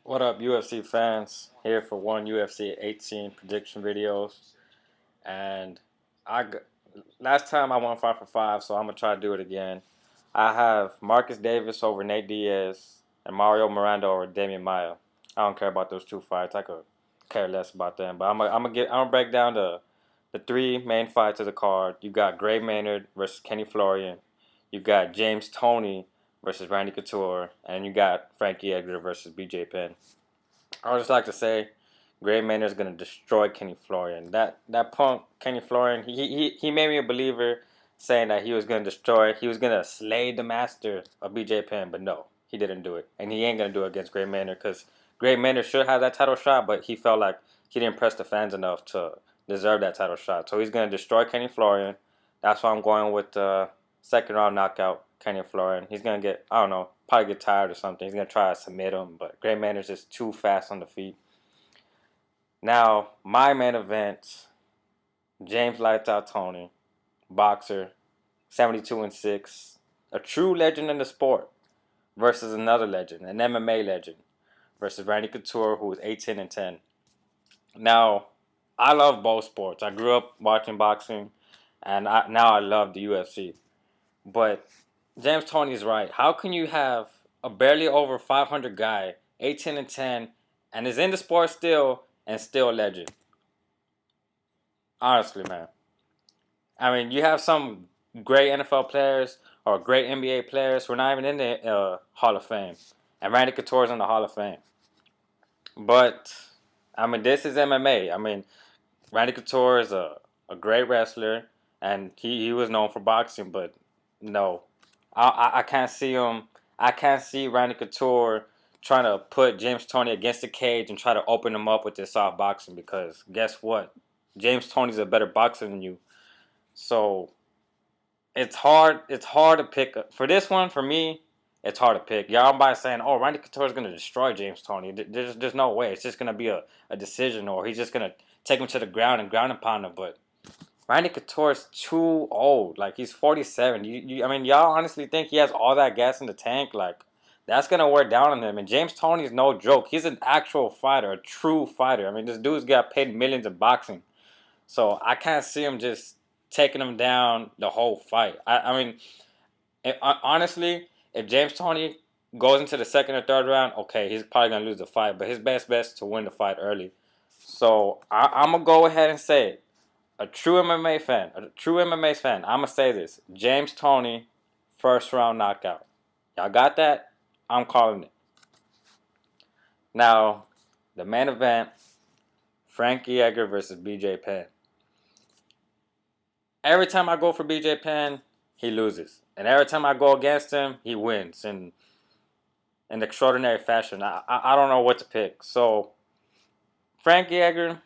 What up, UFC fans? Here for one UFC 18 prediction videos, and I g- last time I won 5 for 5, so I'm gonna try to do it again. I have Marcus Davis over Nate Diaz and Mario Miranda over Damian Maia. I don't care about those two fights. I could care less about them, but I'm gonna break down the three main fights of the card. You got Gray Maynard versus Kenny Florian. You got James Toney versus Randy Couture, and you got Frankie Edgar versus BJ Penn. I would just like to say, Gray Maynard is gonna destroy Kenny Florian. That punk Kenny Florian, he made me a believer, saying that he was gonna destroy, he was gonna slay the master of BJ Penn, but no, he didn't do it, and he ain't gonna do it against Gray Maynard because Gray Maynard should have that title shot, but he felt like he didn't impress the fans enough to deserve that title shot. So he's gonna destroy Kenny Florian. That's why I'm going with the second round knockout. Kenny Florian. He's gonna get, I don't know, probably get tired or something. He's gonna try to submit him, but Gray Maynard's just too fast on the feet. Now, my main event, James Lights Out Toney, boxer, 72-6, a true legend in the sport, versus another legend, an MMA legend, versus Randy Couture, who is 18-10. Now, I love both sports. I grew up watching boxing, and now I love the UFC. But James Toney is right. How can you have a barely over 500 guy, 18-10, and is in the sport still and still a legend? Honestly, man. I mean, you have some great NFL players or great NBA players who are not even in the Hall of Fame, and Randy Couture is in the Hall of Fame. But I mean, this is MMA. I mean, Randy Couture is a great wrestler, and he was known for boxing, but no, I can't see him. I can't see Randy Couture trying to put James Toney against the cage and try to open him up with this soft boxing because guess what? James Toney's a better boxer than you. So it's hard. It's hard to pick for this one. For me, it's hard to pick. Y'all by saying, "Oh, Randy Couture is going to destroy James Toney." There's no way. It's just going to be a decision, or he's just going to take him to the ground and pound him. But Randy Couture is too old. Like, he's 47. I mean, y'all honestly think he has all that gas in the tank? Like, that's gonna wear down on him. And James Toney is no joke. He's an actual fighter, a true fighter. I mean, this dude's got paid millions in boxing. So I can't see him just taking him down the whole fight. I mean, honestly, if James Toney goes into the second or third round, okay, he's probably gonna lose the fight. But his best bet is to win the fight early. So I'm gonna go ahead and say it. A true MMA fan, a true MMA fan, I'm going to say this. James Toney, first round knockout. Y'all got that? I'm calling it. Now, the main event, Frankie Edgar versus BJ Penn. Every time I go for BJ Penn, he loses. And every time I go against him, he wins in extraordinary fashion. I don't know what to pick. So, Frankie Edgar,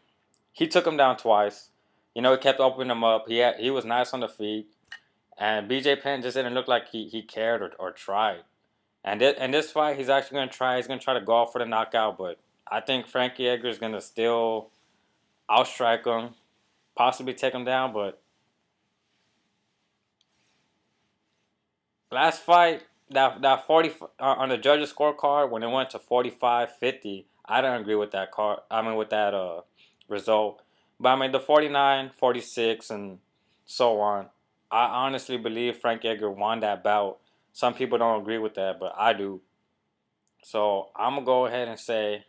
he took him down twice. You know, he kept opening him up. He was nice on the feet. And BJ Penn just didn't look like he cared or tried. And this fight, he's actually going to try. He's going to try to go out for the knockout. But I think Frankie Edgar is going to still outstrike him, possibly take him down. But last fight, that 40 on the judges' scorecard, when it went to 45-50, I don't agree with that card. I mean, with that result. But I mean, the 49, 46, and so on. I honestly believe Frank Edgar won that bout. Some people don't agree with that, but I do. So I'm going to go ahead and say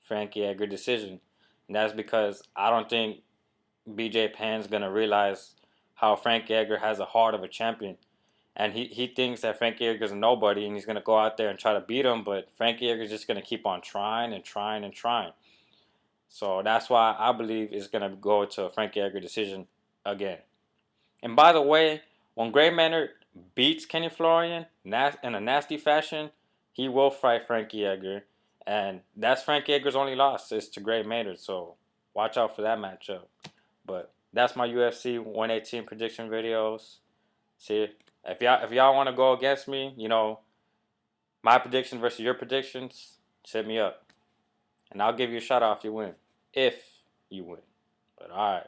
Frankie Edgar decision. And that's because I don't think BJ Penn's going to realize how Frankie Edgar has a heart of a champion. And he thinks that Frankie Edgar's a nobody and he's going to go out there and try to beat him. But Frankie Edgar's just going to keep on trying and trying and trying. So that's why I believe it's going to go to a Frankie Edgar decision again. And by the way, when Gray Maynard beats Kenny Florian in a nasty fashion, he will fight Frankie Edgar. And that's Frankie Edgar's only loss is to Gray Maynard. So watch out for that matchup. But that's my UFC 118 prediction videos. See, if y'all want to go against me, you know, my prediction versus your predictions, hit me up. And I'll give you a shout out if you win. If you win. But all right.